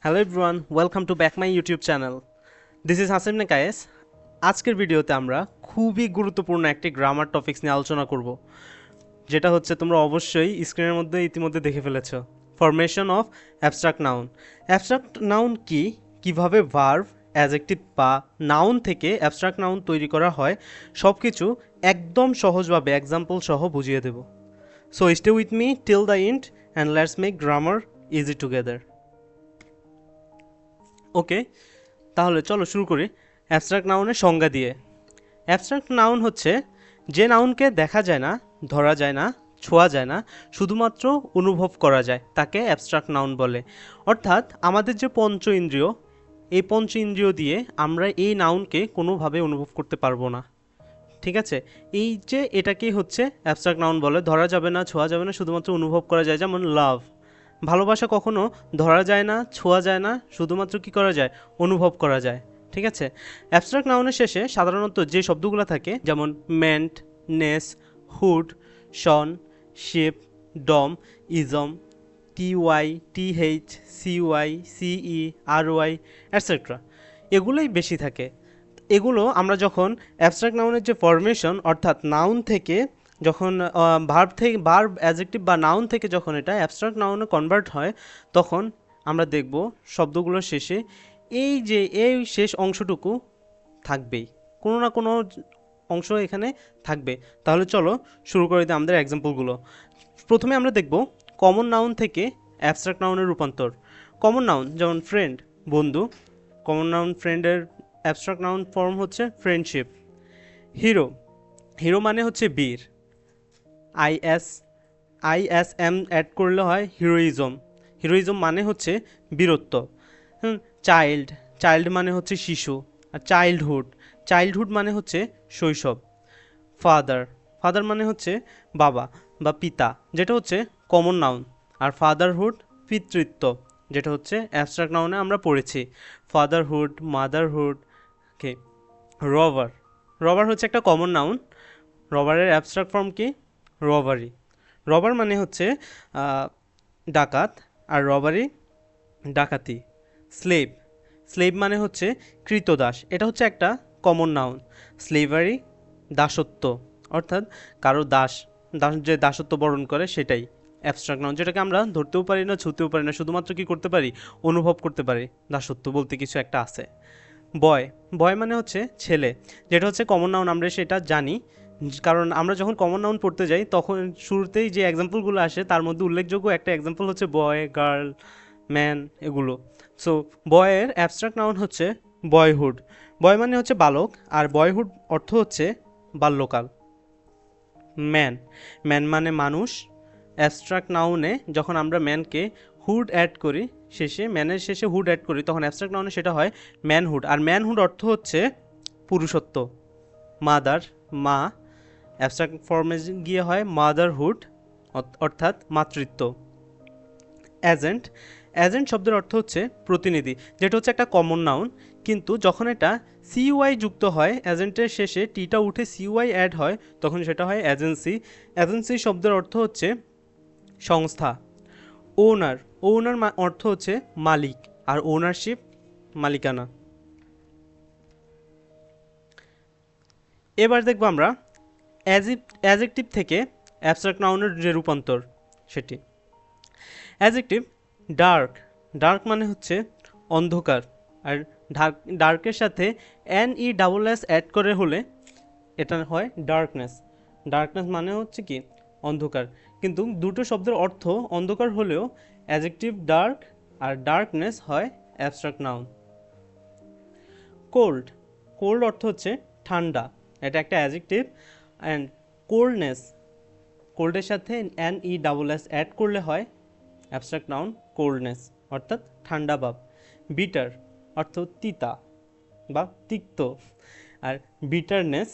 Hello everyone, welcome to back my YouTube channel. This is Hasim নেকায়েস। আজকের ভিডিওতে আমরা খুবই গুরুত্বপূর্ণ একটি গ্রামার টপিকস নিয়ে আলোচনা করব, যেটা হচ্ছে তোমরা অবশ্যই স্ক্রিনের মধ্যে ইতিমধ্যে দেখে ফেলেছো। Formation of abstract noun. Abstract noun কি, কিভাবে ভার্ব, অ্যাডজেক্টিভ বা নাউন থেকে অ্যাবস্ট্রাক্ট নাউন তৈরি করা হয়, সব কিছু একদম সহজভাবে এক্সাম্পল সহ বুঝিয়ে দেব। So stay with me till the end and let's make grammar easy together. Okay, তাহলে চলো শুরু করি অ্যাবস্ট্রাক্ট নাউনের সংজ্ঞা দিয়ে। অ্যাবস্ট্রাক্ট নাউন হচ্ছে যে নাউনকে দেখা যায় না, ধরা যায় না, ছোঁয়া যায় না, শুধুমাত্র অনুভব করা যায়, তাকে অ্যাবস্ট্রাক্ট নাউন বলে। অর্থাৎ আমাদের যে পঞ্চ ইন্দ্রিয়, এই পঞ্চ ইন্দ্রিয় দিয়ে আমরা এই নাউনকে কোনোভাবে অনুভব করতে পারবো না। ঠিক আছে, এই যে এটাকেই হচ্ছে অ্যাবস্ট্রাক্ট নাউন বলে। ধরা যাবে না, ছোঁয়া যাবে না, শুধুমাত্র অনুভব করা যায়। যেমন লাভ, ভালোবাসা কখনো ধরা যায় না, ছোঁয়া যায় না, শুধুমাত্র কি করা যায়, অনুভব করা যায়। ঠিক আছে, অ্যাবস্ট্রাক্ট নাউনের শেষে সাধারণত যে শব্দগুলো থাকে, যেমন ment, ness, hood, tion, ship, dom, ism, T Y, T H, C Y, C E, R Y, etcetera, এগুলোই বেশি থাকে। এগুলো আমরা যখন অ্যাবস্ট্রাক্ট নাউনের যে ফরমেশন, অর্থাৎ নাউন থেকে যখন ভার্ব অ্যাডজেক্টিভ বা নাউন থেকে যখন এটা অ্যাবস্ট্রাক্ট নাউনে কনভার্ট হয়, তখন আমরা দেখব শব্দগুলোর শেষে এই শেষ অংশটুকু থাকবেই, কোনো না কোনো অংশ এখানে থাকবে। তাহলে চলো শুরু করে দিই আমাদের এক্সাম্পলগুলো। প্রথমে আমরা দেখব কমন নাউন থেকে অ্যাবস্ট্রাক্ট নাউনের রূপান্তর। কমন নাউন যেমন ফ্রেন্ড, বন্ধু। কমন নাউন ফ্রেন্ডের অ্যাবস্ট্রাক্ট নাউন ফর্ম হচ্ছে ফ্রেন্ডশিপ। হিরো, হিরো মানে হচ্ছে বীর। আইএস আইএসএম অ্যাড করলে হয় হিরোইজম। হিরোইজম মানে হচ্ছে বীরত্ব। চাইল্ড, চাইল্ড মানে হচ্ছে শিশু। আর চাইল্ডহুড, চাইল্ডহুড মানে হচ্ছে শৈশব। ফাদার, ফাদার মানে হচ্ছে বাবা বা পিতা, যেটা হচ্ছে কমন নাউন। আর ফাদারহুড পিতৃত্ব, যেটা হচ্ছে অ্যাবস্ট্রাক্ট নাউনে আমরা পড়েছি। Fatherhood, motherhood. Okay, robber, robber হচ্ছে একটা কমন নাউন। রবারের অ্যাবস্ট্রাক্ট ফর্ম কি, রবারি। রবার মানে হচ্ছে ডাকাত, আর রবারি ডাকাতি। স্লেভ, স্লেভ মানে হচ্ছে কৃতদাস, এটা হচ্ছে একটা কমন নাউন। স্লেভারি দাসত্ব, অর্থাৎ কারো দাস, দাস যে দাসত্ব বরণ করে সেটাই অ্যাবস্ট্রাক্ট নাউন, যেটাকে আমরা ধরতেও পারি না, ছুঁতেও পারি না, শুধুমাত্র কি করতে পারি, অনুভব করতে পারি, দাসত্ব বলতে কিছু একটা আছে। বয়, বয় মানে হচ্ছে ছেলে, যেটা হচ্ছে কমন নাউন, আমরা সেটা জানি। কারণ আমরা যখন কমন নাউন পড়তে যাই তখন শুরুতেই যে এক্সাম্পলগুলো আসে তার মধ্যে উল্লেখযোগ্য একটা এক্সাম্পল হচ্ছে বয়, গার্ল, ম্যান, এগুলো। সো বয়ের অ্যাবস্ট্রাক্ট নাউন হচ্ছে বয়হুড। বয় মানে হচ্ছে বালক, আর বয়হুড অর্থ হচ্ছে বাল্যকাল। ম্যান, ম্যান মানে মানুষ। অ্যাবস্ট্রাক্ট নাউনে যখন আমরা ম্যানকে হুড অ্যাড করি, শেষে ম্যানের শেষে হুড অ্যাড করি, তখন অ্যাবস্ট্রাক্ট নাউনে সেটা হয় ম্যানহুড। আর ম্যানহুড অর্থ হচ্ছে পুরুষত্ব। মাদার, মা, অ্যাবস্ট্রাক্ট ফর্মে গিয়ে হয় মাদারহুড, অর্থাৎ মাতৃত্ব। এজেন্ট, এজেন্ট শব্দের অর্থ হচ্ছে প্রতিনিধি, যেটা হচ্ছে একটা কমন নাউন, কিন্তু যখন এটা সিইউআই যুক্ত হয়, এজেন্টের শেষে টিটা উঠে সিইউআই অ্যাড হয়, তখন সেটা হয় এজেন্সি। এজেন্সি শব্দের অর্থ হচ্ছে সংস্থা। ওনার, ওনার অর্থ হচ্ছে মালিক, আর ওনারশিপ মালিকানা। এবার দেখব আমরা অ্যাজেক্টিভ থেকে অ্যাবস্ট্রাক্ট নাউনের যে রূপান্তর সেটি। অ্যাজেক্টিভ ডার্ক, ডার্ক মানে হচ্ছে অন্ধকার, আর ডার্কের সাথে NESS অ্যাড করে হলে এটা হয় ডার্কনেস। ডার্কনেস মানে হচ্ছে কি, অন্ধকার। কিন্তু দুটো শব্দের অর্থ অন্ধকার হলেও অ্যাজেক্টিভ ডার্ক আর ডার্কনেস হয় অ্যাবস্ট্রাক্ট নাউন। কোল্ড, কোল্ড অর্থ হচ্ছে ঠান্ডা, এটা একটা অ্যাজেক্টিভ। অ্যান্ড কোল্ডনেস, কোল্ডের সাথে NESS অ্যাড করলে হয় অ্যাবস্ট্রাক্ট নাউন কোল্ডনেস, অর্থাৎ ঠান্ডা ভাব। বিটার অর্থ তিতা বা তিক্ত, আর বিটারনেস,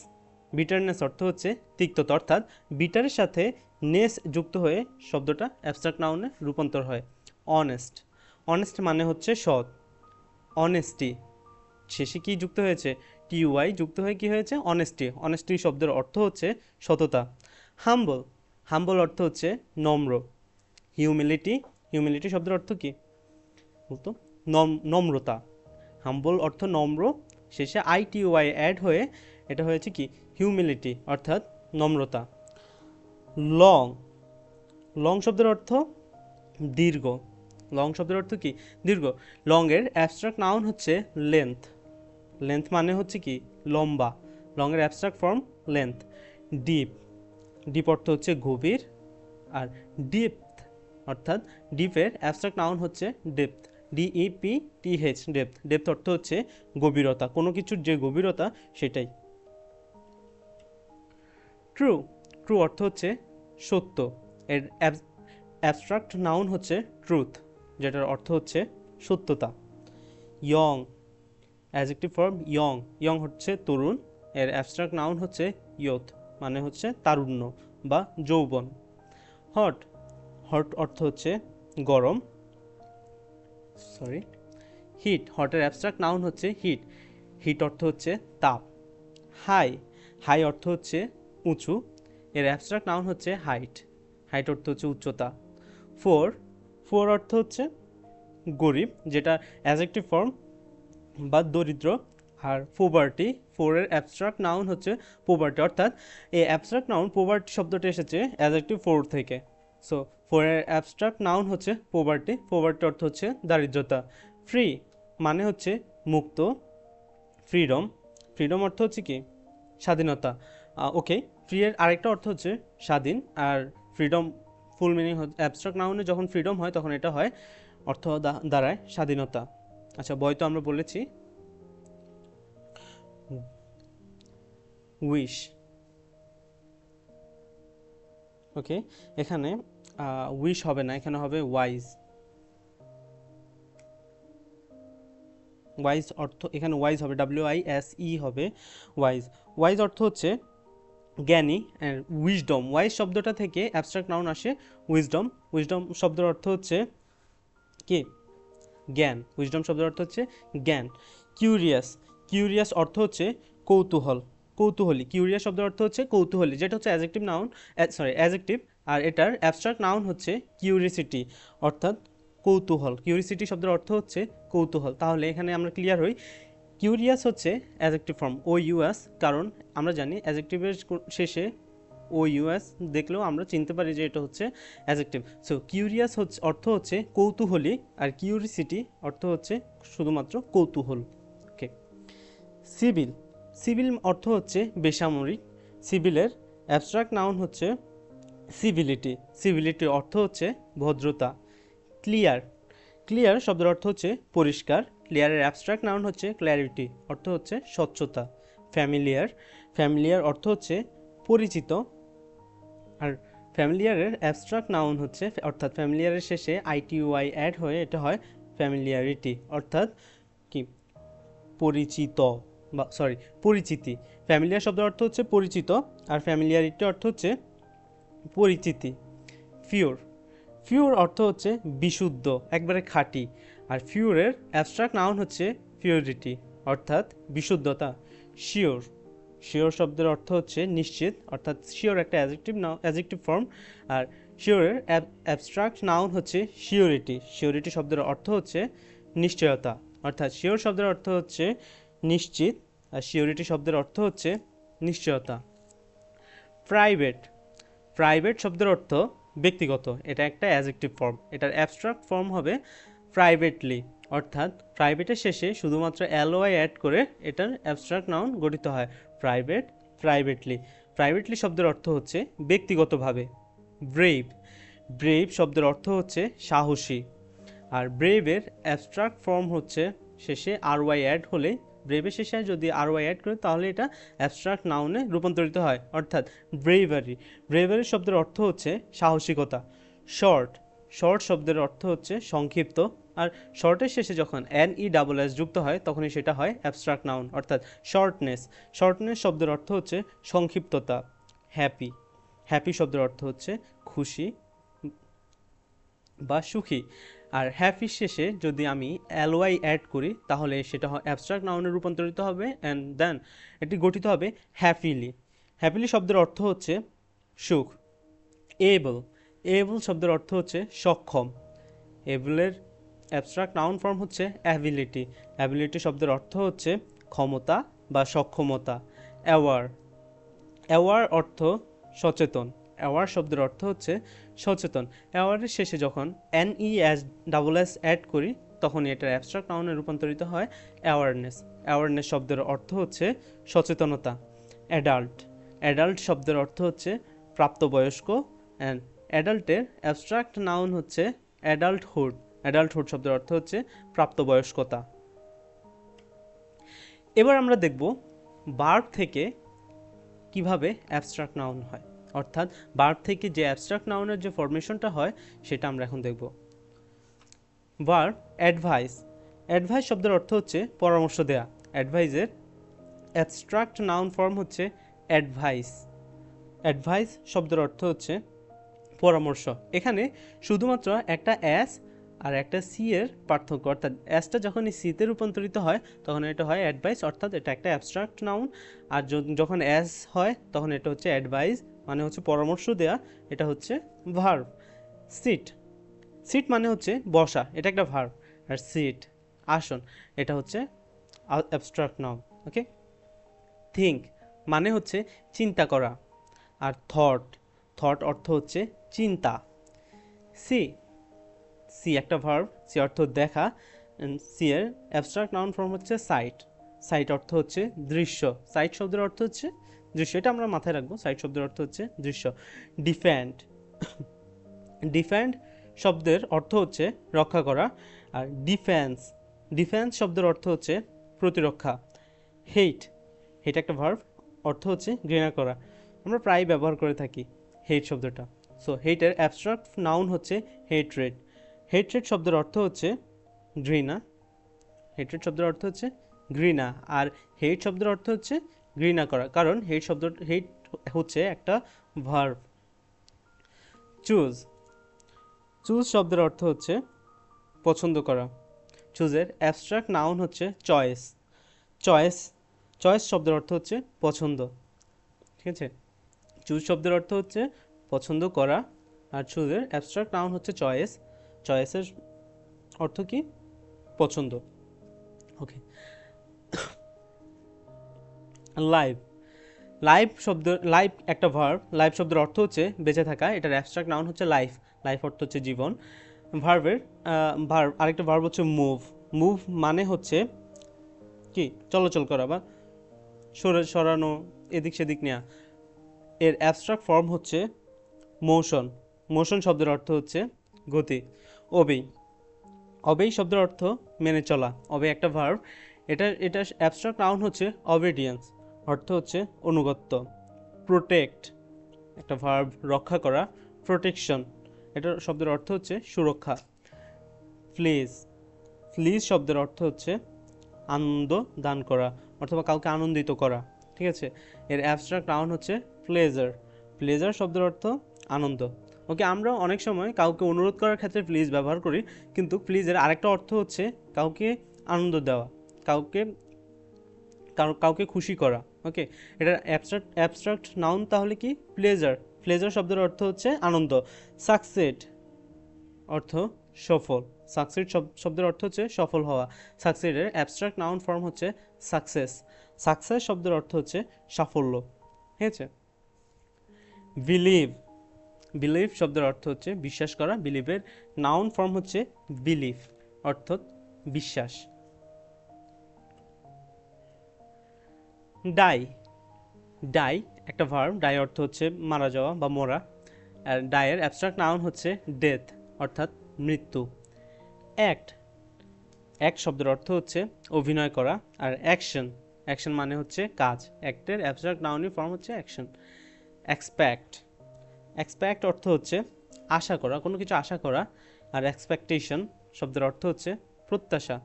বিটারনেস অর্থ হচ্ছে তিক্ততা, অর্থাৎ বিটারের সাথে নেস যুক্ত হয়ে শব্দটা অ্যাবস্ট্রাক্ট নাউনে রূপান্তর হয়। অনেস্ট, অনেস্ট মানে হচ্ছে সৎ। অনেস্টি, শেষে কি যুক্ত হয়েছে, TUI যুক্ত হয়ে কি হয়েছে, অনেস্টি। অনেস্টি শব্দের অর্থ হচ্ছে সততা। হাম্বল, হাম্বল অর্থ হচ্ছে নম্র। হিউমিলিটি, হিউমিলিটি শব্দের অর্থ কি বলতো, নম্রতা। হাম্বল অর্থ নম্র, শেষে ITY অ্যাড হয়ে এটা হয়েছে কি হিউমিলিটি অর্থাৎ নম্রতা। লং, লং শব্দের অর্থ দীর্ঘ। লং শব্দের অর্থ কি দীর্ঘ। লং এর অ্যাবস্ট্রাক্ট নাউন হচ্ছে লেন্থ। লেন্থ মানে হচ্ছে কি লম্বা। লং এর abstract form length. Deep, deep অর্থ হচ্ছে গভীর। আর ডেপথ অর্থাৎ ডিপের অ্যাবস্ট্রাক্ট নাউন হচ্ছে ডেপথ, DEPTH ডেপথ। ডেপথ অর্থ হচ্ছে গভীরতা, কোনো কিছুর যে গভীরতা সেটাই। ট্রু, ট্রু অর্থ হচ্ছে সত্য। এর অ্যাবস্ট্রাক্ট নাউন হচ্ছে ট্রুথ, যেটার অর্থ হচ্ছে সত্যতা। Young, adjective form young. Young হচ্ছে তরুণ, এর অ্যাবস্ট্রাক্ট নাউন হচ্ছে ইয়থ, মানে হচ্ছে তারুণ্য বা যৌবন। হট, হট অর্থ হচ্ছে গরম, সরি হিট। হটের অ্যাবস্ট্রাক্ট নাউন হচ্ছে হিট, হিট অর্থ হচ্ছে তাপ। হাই, হাই অর্থ হচ্ছে উঁচু, এর অ্যাবস্ট্রাক্ট নাউন হচ্ছে হাইট, হাইট অর্থ হচ্ছে উচ্চতা। ফোর, ফোর অর্থ হচ্ছে গরিব, যেটা অ্যাডজেক্টিভ ফর্ম বা দরিদ্র। আর পোভার্টি, ফোরের অ্যাবস্ট্রাক্ট নাউন হচ্ছে পোভার্টি, অর্থাৎ এই অ্যাবস্ট্রাক্ট নাউন পোভার্টি শব্দটা এসেছে অ্যাডজেক্টিভ ফোর থেকে। সো ফোরের অ্যাবস্ট্রাক্ট নাউন হচ্ছে পোভার্টি, পোভার্টি অর্থ হচ্ছে দারিদ্রতা। ফ্রি মানে হচ্ছে মুক্ত, ফ্রিডম, ফ্রিডম অর্থ হচ্ছে কি স্বাধীনতা। ওকে, ফ্রি এর আরেকটা অর্থ হচ্ছে স্বাধীন, আর ফ্রিডম ফুল মিনিং অ্যাবস্ট্রাক্ট নাউনে যখন ফ্রিডম হয় তখন এটা হয় অর্থ দাঁড়ায় স্বাধীনতা। আচ্ছা, বই তো আমরা বলেছি। উইশ, ওকে, এখানে উইশ হবে না, এখানে হবে ওয়াইজ। ওয়াইজ অর্থ এখানে ওয়াইজ হবে, WISE হবে ওয়াইজ। ওয়াইজ অর্থ হচ্ছে জ্ঞানী। উইজডম, ওয়াইজ শব্দটা থেকে অ্যাবস্ট্রাক্ট নাউন আসে উইজডম। উইজডম শব্দের অর্থ হচ্ছে কি জ্ঞান, উইজডম শব্দের অর্থ হচ্ছে জ্ঞান। কিউরিয়াস, কিউরিয়াস অর্থ হচ্ছে কৌতূহল, কৌতূহলী। কিউরিয়াস শব্দের অর্থ হচ্ছে কৌতূহলী, যেটা হচ্ছে অ্যাডজেক্টিভ নাউন, সরি অ্যাডজেক্টিভ, আর এটার অ্যাবস্ট্রাক্ট নাউন হচ্ছে কিউরিসিটি অর্থাৎ কৌতূহল। কিউরিসিটি শব্দের অর্থ হচ্ছে কৌতূহল। তাহলে এখানে আমরা ক্লিয়ার হই, কিউরিয়াস হচ্ছে অ্যাডজেক্টিভ ফর্ম OUS, কারণ আমরা জানি অ্যাডজেক্টিভের শেষে OUS দেখলেও আমরা চিনতে পারি যে এটা হচ্ছে অ্যাডজেক্টিভ। সো কিউরিয়াস হচ্ছে অর্থ হচ্ছে কৌতূহলী, আর কিউরিসিটি অর্থ হচ্ছে শুধুমাত্র কৌতূহল। ওকে। সিভিল, সিভিল অর্থ হচ্ছে বেসামরিক। সিভিলের অ্যাবস্ট্রাক্ট নাউন হচ্ছে সিভিলিটি, সিভিলিটির অর্থ হচ্ছে ভদ্রতা। ক্লিয়ার, ক্লিয়ার শব্দের অর্থ হচ্ছে পরিষ্কার। ক্লিয়ারের অ্যাবস্ট্রাক্ট নাউন হচ্ছে ক্ল্যারিটি, অর্থ হচ্ছে স্বচ্ছতা। ফ্যামিলিয়ার, ফ্যামিলিয়ার অর্থ হচ্ছে পরিচিত। আর ফ্যামিলিয়ারের অ্যাবস্ট্রাক্ট নাউন হচ্ছে, অর্থাৎ ফ্যামিলিয়ারের শেষে ITY অ্যাড হয়ে এটা হয় ফ্যামিলিয়ারিটি, অর্থাৎ কি পরিচিত বা সরি পরিচিতি। ফ্যামিলিয়ার শব্দের অর্থ হচ্ছে পরিচিত, আর ফ্যামিলিয়ারিটি অর্থ হচ্ছে পরিচিতি। ফিওর, ফিওর অর্থ হচ্ছে বিশুদ্ধ, একবারে খাঁটি। আর ফিওরের অ্যাবস্ট্রাক্ট নাউন হচ্ছে পিউরিটি, অর্থাৎ বিশুদ্ধতা। শিওর, শিওর শব্দের অর্থ হচ্ছে নিশ্চিত, অর্থাৎ শিওর একটা অ্যাডজেক্টিভ ফর্ম। আর শিওরের অ্যাবস্ট্রাক্ট নাউন হচ্ছে শিওরিটি, শিওরিটি শব্দের অর্থ হচ্ছে নিশ্চয়তা, অর্থাৎ শিওর শব্দের অর্থ হচ্ছে নিশ্চিত, আর শিওরিটি শব্দের অর্থ হচ্ছে নিশ্চয়তা। প্রাইভেট, প্রাইভেট শব্দের অর্থ ব্যক্তিগত, এটা একটা অ্যাডজেক্টিভ ফর্ম, এটার অ্যাবস্ট্রাক্ট ফর্ম হবে প্রাইভেটলি, অর্থাৎ প্রাইভেটের শেষে শুধুমাত্র LY অ্যাড করে এটার অ্যাবস্ট্রাক্ট নাউন গঠিত হয় প্রাইভেট, প্রাইভেটলি। প্রাইভেটলি শব্দের অর্থ হচ্ছে ব্যক্তিগতভাবে। ব্রেভ, ব্রেভ শব্দের অর্থ হচ্ছে সাহসী। আর ব্রেভের অ্যাবস্ট্রাক্ট ফর্ম হচ্ছে শেষে RY অ্যাড হলে, ব্রেভের শেষে যদি RY অ্যাড করে তাহলে এটা অ্যাবস্ট্রাক্ট নাউনে রূপান্তরিত হয়, অর্থাৎ ব্রেভারি। ব্রেভারি শব্দের অর্থ হচ্ছে সাহসিকতা। শর্ট, শর্ট শব্দের অর্থ হচ্ছে সংক্ষিপ্ত, আর শর্টের শেষে যখন NESS যুক্ত হয় তখনই সেটা হয় অ্যাবস্ট্রাক্ট নাউন, অর্থাৎ শর্টনেস। শর্টনেস শব্দের অর্থ হচ্ছে সংক্ষিপ্ততা। হ্যাপি, হ্যাপি শব্দের অর্থ হচ্ছে খুশি বা সুখী। আর হ্যাপির শেষে যদি আমি LY অ্যাড করি তাহলে সেটা অ্যাবস্ট্রাক্ট নাউনে রূপান্তরিত হবে, অ্যান্ড দেন এটি গঠিত হবে হ্যাপিলি। হ্যাপিলি শব্দের অর্থ হচ্ছে সুখ। এবল, এবল শব্দের অর্থ হচ্ছে সক্ষম। এবলের অ্যাবস্ট্রাক্ট নাউন ফর্ম হচ্ছে অ্যাবিলিটি। অ্যাবিলিটি শব্দের অর্থ হচ্ছে ক্ষমতা বা সক্ষমতা। অ্যাওয়ার, অ্যাওয়ার অর্থ সচেতন। অ্যাওয়ার শব্দের অর্থ হচ্ছে সচেতন। অ্যাওয়ারের শেষে যখন NES অ্যাড করি তখনই এটার অ্যাবস্ট্রাক্ট নাউনে রূপান্তরিত হয় অ্যাওয়ারনেস। অ্যাওয়ারনেস শব্দের অর্থ হচ্ছে সচেতনতা। অ্যাডাল্ট, অ্যাডাল্ট শব্দের অর্থ হচ্ছে প্রাপ্তবয়স্ক। অ্যান্ড অ্যাডাল্টের অ্যাবস্ট্রাক্ট নাউন হচ্ছে অ্যাডাল্টহুড। অ্যাডাল্টহুড শব্দের অর্থ হচ্ছে প্রাপ্তবয়স্কতা। এবার আমরা দেখব ভার্ব থেকে কিভাবে অ্যাবস্ট্রাক্ট নাউন হয়, অর্থাৎ ভার্ব থেকে যে অ্যাবস্ট্রাক্ট নাউনের যে ফরমেশনটা হয় সেটা আমরা এখন দেখব। ভার্ব অ্যাডভাইস, অ্যাডভাইস শব্দের অর্থ হচ্ছে পরামর্শ দেয়া। অ্যাডভাইসের অ্যাবস্ট্রাক্ট নাউন ফর্ম হচ্ছে অ্যাডভাইস। অ্যাডভাইস শব্দের অর্থ হচ্ছে পরামর্শ। এখানে শুধুমাত্র একটা এস আর একটা সি এর পার্থক্য, অর্থাৎ এসটা যখন এই সিতে রূপান্তরিত হয় তখন এটা হয় অ্যাডভাইস, অর্থাৎ এটা একটা অ্যাবস্ট্রাক্ট নাউন। আর যখন এস হয় তখন এটা হচ্ছে অ্যাডভাইস, মানে হচ্ছে পরামর্শ দেয়া। এটা হচ্ছে ভার্ব। সিট, সিট মানে হচ্ছে বসা, এটা একটা ভার্ব। আর সিট আসন, এটা হচ্ছে অ্যাবস্ট্রাক্ট নাউন। ওকে। থিঙ্ক মানে হচ্ছে চিন্তা করা। আর থট, থট অর্থ হচ্ছে চিন্তা। সি, সি একটা ভার্ব, সি অর্থ দেখা। সি এর অ্যাবস্ট্রাক্ট নাউন ফর্ম হচ্ছে সাইট। সাইট অর্থ হচ্ছে দৃশ্য। সাইট শব্দের অর্থ হচ্ছে দৃশ্য, এটা আমরা মাথায় রাখবো। সাইট শব্দের অর্থ হচ্ছে দৃশ্য। ডিফেন্ড, ডিফেন্ড শব্দের অর্থ হচ্ছে রক্ষা করা। আর ডিফেন্স, ডিফেন্স শব্দের অর্থ হচ্ছে প্রতিরক্ষা। হেট, হেট একটা ভার্ব, অর্থ হচ্ছে ঘৃণা করা। আমরা প্রায় ব্যবহার করে থাকি হেট শব্দটা। সো হেটের অ্যাবস্ট্রাক্ট নাউন হচ্ছে হেট্রেড। হেট্রেড শব্দের অর্থ হচ্ছে ঘৃণা। হেট্রেড শব্দের অর্থ হচ্ছে ঘৃণা। আর হেট শব্দের অর্থ হচ্ছে ঘৃণা করা, কারণ হেট হচ্ছে একটা ভার্ব। চুজ, চুজ শব্দের অর্থ হচ্ছে পছন্দ করা। চুজের অ্যাবস্ট্রাক্ট নাউন হচ্ছে চয়েস। চয়েস, চয়েস শব্দের অর্থ হচ্ছে পছন্দ। ঠিক আছে, চুজ শব্দের অর্থ হচ্ছে পছন্দ করা, আর চুজের অ্যাবস্ট্রাক্ট নাউন হচ্ছে চয়েস। চয়েসের অর্থ কি? পছন্দ। ওকে। লাইভ, লাইভ শব্দ, লাইভ একটা ভার্ব। লাইভ শব্দের অর্থ হচ্ছে বেঁচে থাকা, এটার অ্যাবস্ট্রাক্ট নাউন হচ্ছে লাইফ। লাইফ অর্থ হচ্ছে জীবন। ভার্বের ভার্ব, আরেকটা ভার্ব হচ্ছে মুভ। মুভ মানে হচ্ছে কি? চলাচল করা বা সরানো, এদিক সেদিক নেওয়া। এর অ্যাবস্ট্রাক্ট ফর্ম হচ্ছে মোশন। মোশন শব্দের অর্থ হচ্ছে গতি। ওবেই, অবেই শব্দের অর্থ মেনে চলা। অবে একটা ভার্ব, এটা অ্যাবস্ট্রাক্ট নাউন হচ্ছে অবেডিয়েন্স, অর্থ হচ্ছে অনুগত্য। প্রোটেক্ট একটা ভার্ব, রক্ষা করা। প্রোটেকশন, এটার শব্দের অর্থ হচ্ছে সুরক্ষা। প্লিজ, প্লিজ শব্দের অর্থ হচ্ছে আনন্দ দান করা অথবা কাউকে আনন্দিত করা। ঠিক আছে, এর অ্যাবস্ট্রাক্ট নাউন হচ্ছে প্লেজার। প্লেজার শব্দের অর্থ আনন্দ। ওকে, আমরা অনেক সময় কাউকে অনুরোধ করার ক্ষেত্রে প্লিজ ব্যবহার করি, কিন্তু প্লিজের আরেকটা অর্থ হচ্ছে কাউকে আনন্দ দেওয়া, কাউকে কাউকে খুশি করা। ওকে, এটা অ্যাবস্ট্রাক্ট নাউন তাহলে কি? প্লেজার। প্লেজার শব্দের অর্থ হচ্ছে আনন্দ। সাকসেড অর্থ সফল। সাকসিড শব্দের অর্থ হচ্ছে সফল হওয়া। সাকসিডের অ্যাবস্ট্রাক্ট নাউন ফর্ম হচ্ছে সাকসেস। সাকসেস শব্দের অর্থ হচ্ছে সাফল্য। ঠিক আছে। বিলিভ, বিলিভ শব্দের অর্থ হচ্ছে বিশ্বাস করা। বিলিভের নাউন ফর্ম হচ্ছে বিলিভ, অর্থাৎ বিশ্বাস। ডাই, ডাই একটা ভার্ব। ডাই অর্থ হচ্ছে মারা যাওয়া বা মরা। আর ডাইয়ের অ্যাবস্ট্রাক্ট নাউন হচ্ছে ডেথ, অর্থাৎ মৃত্যু। অ্যাক্ট, অ্যাক্ট শব্দের অর্থ হচ্ছে অভিনয় করা। আর অ্যাকশন, অ্যাকশন মানে হচ্ছে কাজ। অ্যাক্টের অ্যাবস্ট্রাক্ট নাউনের ফর্ম হচ্ছে অ্যাকশন। এক্সপেক্ট, এক্সপেক্ট অর্থ হচ্ছে আশা করা, কোনো কিছু আশা করা। আর এক্সপেকটেশন শব্দের অর্থ হচ্ছে প্রত্যাশা।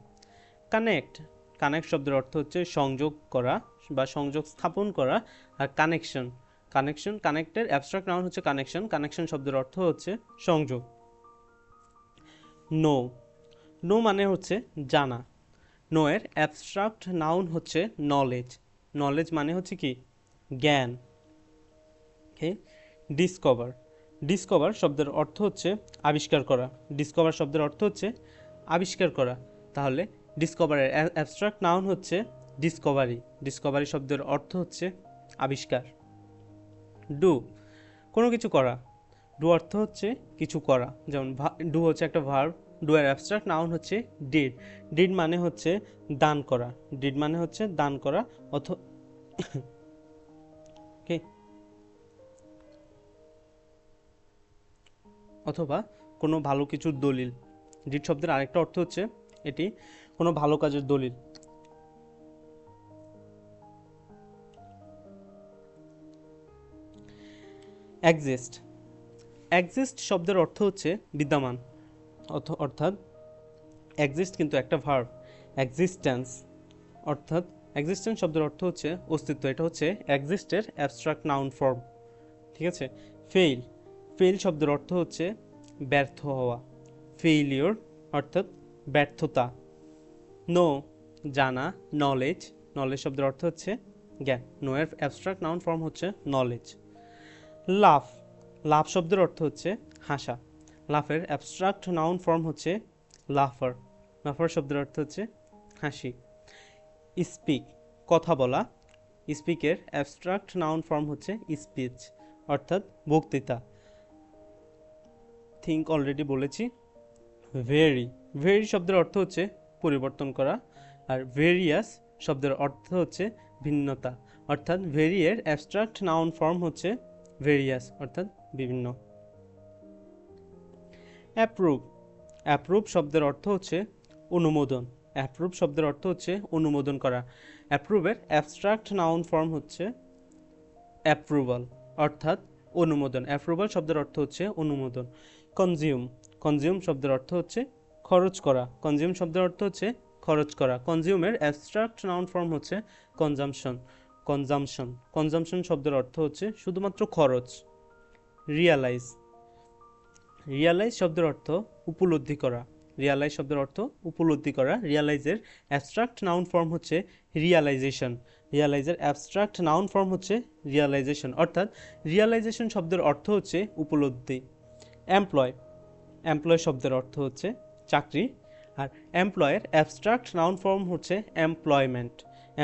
কানেক্ট, কানেক্ট শব্দের অর্থ হচ্ছে সংযোগ করা বা সংযোগ স্থাপন করা। আর কানেকশন, কানেকশন, কানেক্টের অ্যাবস্ট্রাক্ট নাউন হচ্ছে কানেকশন। কানেকশন শব্দের অর্থ হচ্ছে সংযোগ। নো, নো মানে হচ্ছে জানা। নো এর অ্যাবস্ট্রাক্ট নাউন হচ্ছে নলেজ। নলেজ মানে হচ্ছে কি? জ্ঞান। ওকে। ডিসকভার, ডিসকভার শব্দের অর্থ হচ্ছে আবিষ্কার করা। ডিসকভার শব্দের অর্থ হচ্ছে আবিষ্কার করা, তাহলে ডিসকভারের অ্যাবস্ট্রাক্ট নাউন হচ্ছে ডিসকভারি। ডিসকভারি শব্দের অর্থ হচ্ছে আবিষ্কার। ডু, কোনো কিছু করা। ডু অর্থ হচ্ছে কিছু করা, যেমন ডু হচ্ছে একটা ভার্ব। ডু এর অ্যাবস্ট্রাক্ট নাউন হচ্ছে ডিড। ডিড মানে হচ্ছে দান করা। ডিড মানে হচ্ছে দান করা অথবা কোনো ভালো কিছুর দলিল। ডিড শব্দের আরেকটা অর্থ হচ্ছে এটি কোনো ভালো কাজের দলিল। এক্সিস্ট, এক্সিস্ট শব্দের অর্থ হচ্ছে বিদ্যমান, অর্থাৎ এক্সিস্ট কিন্তু একটা ভার্ব। এক্সিস্টেন্স, অর্থাৎ এক্সিস্টেন্স শব্দের অর্থ হচ্ছে অস্তিত্ব। এটা হচ্ছে এক্সিস্টের অ্যাবস্ট্রাক্ট নাউন ফর্ম, ঠিক আছে। ফেইল, ফেইল শব্দের অর্থ হচ্ছে ব্যর্থ হওয়া। ফেইলিওর অর্থাৎ ব্যর্থতা। নো, জানা। নলেজ, নলেজ শব্দের অর্থ হচ্ছে জ্ঞান। নো এর অ্যাবস্ট্রাক্ট নাউন ফর্ম হচ্ছে নলেজ। লাফ, লাফ শব্দের অর্থ হচ্ছে হাসা। লাফের অ্যাবস্ট্রাক্ট নাউন ফর্ম হচ্ছে লাফার। লাফার শব্দের অর্থ হচ্ছে হাসি। স্পিক, কথা বলা। স্পিকের অ্যাবস্ট্রাক্ট নাউন ফর্ম হচ্ছে স্পিচ, অর্থাৎ বক্তৃতা। থিঙ্ক অলরেডি বলেছি। ভেরি, ভেরি শব্দের অর্থ হচ্ছে পরিবর্তন করা। আর ভেরিয়াস শব্দের অর্থ হচ্ছে ভিন্নতা, অর্থাৎ ভেরি এর অ্যাবস্ট্রাক্ট নাউন ফর্ম হচ্ছে ভেরিয়াস, অর্থাৎ বিভিন্ন। অ্যাপ্রুভ, অ্যাপ্রুভ শব্দের অর্থ হচ্ছে অনুমোদন। অ্যাপ্রুভ শব্দের অর্থ হচ্ছে অনুমোদন করা। অ্যাপ্রুভের অ্যাবস্ট্রাক্ট নাউন ফর্ম হচ্ছে অ্যাপ্রুভাল, অর্থাৎ অনুমোদন। অ্যাপ্রুভাল শব্দের অর্থ হচ্ছে অনুমোদন। কনজিউম, কনজিউম শব্দের অর্থ হচ্ছে খরচ করা। কনজিউম শব্দের অর্থ হচ্ছে খরচ করা। কনজিউমের অ্যাবস্ট্রাক্ট নাউন ফর্ম হচ্ছে কনজামশন। কনজামশন, কনজামশন শব্দের অর্থ হচ্ছে শুধুমাত্র খরচ। রিয়ালাইজ, রিয়ালাইজ শব্দের অর্থ উপলব্ধি করা। রিয়ালাইজ শব্দের অর্থ উপলব্ধি করা। রিয়ালাইজের অ্যাবস্ট্রাক্ট নাউন ফর্ম হচ্ছে রিয়ালাইজেশন। রিয়ালাইজের অ্যাবস্ট্রাক্ট নাউন ফর্ম হচ্ছে রিয়ালাইজেশন, অর্থাৎ রিয়ালাইজেশন শব্দের অর্থ হচ্ছে উপলব্ধি। এমপ্লয়, এমপ্লয় শব্দের অর্থ হচ্ছে চাকরি। আর এমপ্লয়ের অ্যাবস্ট্রাক্ট নাউন ফর্ম হচ্ছে এমপ্লয়মেন্ট।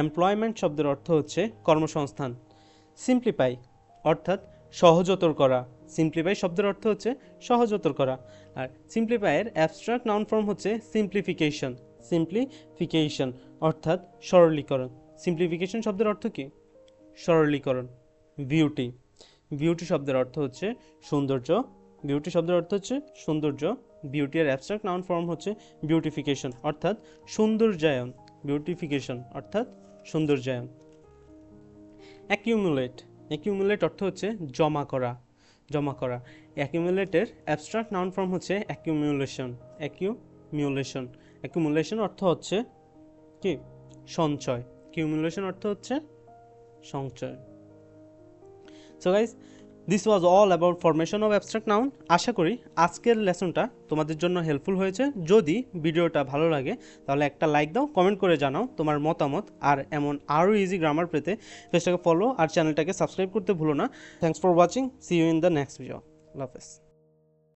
এমপ্লয়মেন্ট শব্দের অর্থ হচ্ছে কর্মসংস্থান। সিম্পলিফাই, অর্থাৎ সহজতর করা। সিম্পলিফাই শব্দের অর্থ হচ্ছে সহজতর করা। আর সিম্পলিফাইয়ের অ্যাবস্ট্রাক্ট নাউন ফর্ম হচ্ছে সিম্পলিফিকেশন। সিম্পলিফিকেশন অর্থাৎ সরলীকরণ। সিম্পলিফিকেশন শব্দের অর্থ কি? সরলীকরণ। বিউটি, বিউটি শব্দের অর্থ হচ্ছে সৌন্দর্য। বিউটি শব্দের অর্থ হচ্ছে সৌন্দর্য। বিউটি এর অ্যাবস্ট্রাক্ট নাউন ফর্ম হচ্ছে বিউটিফিকেশন, অর্থাৎ সৌন্দর্যায়ন। বিউটিফিকেশন অর্থাৎ সৌন্দর্যায়ন। অ্যাকিউমুলেট, অ্যাকিউমুলেট অর্থ হচ্ছে জমা করা। জমা করা। অ্যাকিউমুলেটের অ্যাবস্ট্রাক্ট নাউন ফর্ম হচ্ছে অ্যাকিউমুলেশন। অ্যাকিউমুলেশন, অ্যাকিউমুলেশন অর্থ হচ্ছে কি? সঞ্চয়। অ্যাকিউমুলেশন অর্থ হচ্ছে সঞ্চয়। So guys, this was all about formation of abstract noun. আশা করি আজকের লেসনটা তোমাদের জন্য হেল্পফুল হয়েছে। যদি ভিডিওটা ভালো লাগে তাহলে একটা লাইক দাও, কমেন্ট করে জানাও তোমার মতামত। আর এমন আরও ইজি গ্রামার পেতে পেজটাকে ফলো আর চ্যানেলটাকে সাবস্ক্রাইব করতে ভুলো না। Thanks for watching, see you in the next video. আল্লাহ হাফেজ।